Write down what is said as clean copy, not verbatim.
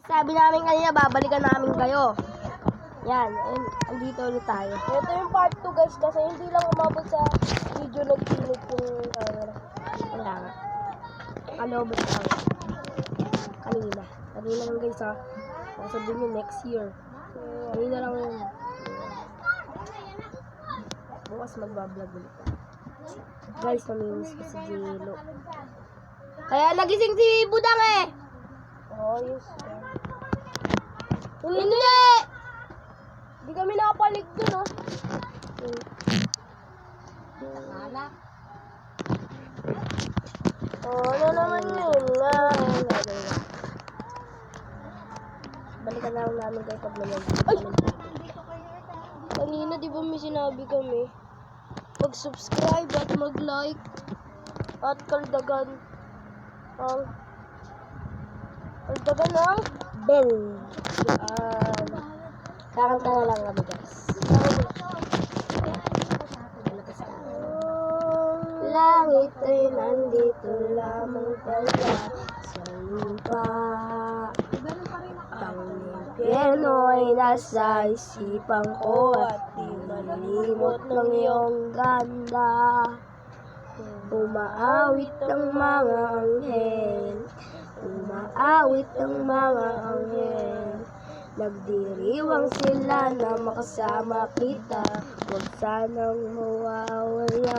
Sabi namin kanina, babalikan namin kayo. Yan, andito ulit tayo. Ito yung part 2 guys kasi hindi lang umabot sa video nagpilit yung camera. Wala nga. Kalobot tayo. Kanina. Kanina lang guys ha. Sabihin nyo next year. Kanina lang yun. Bukas magbablog ulit tayo. Guys, namimiss ko si Jelo. Kaya nagising si Budang eh! Oh, yes. Hindi! Hindi kami nakapalig dun, oh. Anak. Oh, ano naman yun? Balikan na lang namin kayo pag naman. Ay! Kanina, di ba may sinabi kami? Mag-subscribe at mag-like at kaldagan ang Bell. Kakanta na lang kami guys. Langit ay nandito lamang pala sa lupa. Ang impyerno ay nasa isipan ko at di malimot ng iyong ganda. Umaawit ang mga anghel, umaawit ang mga anghel. Nagdiriwang sila na makasama kita, huwag sanang mawawala.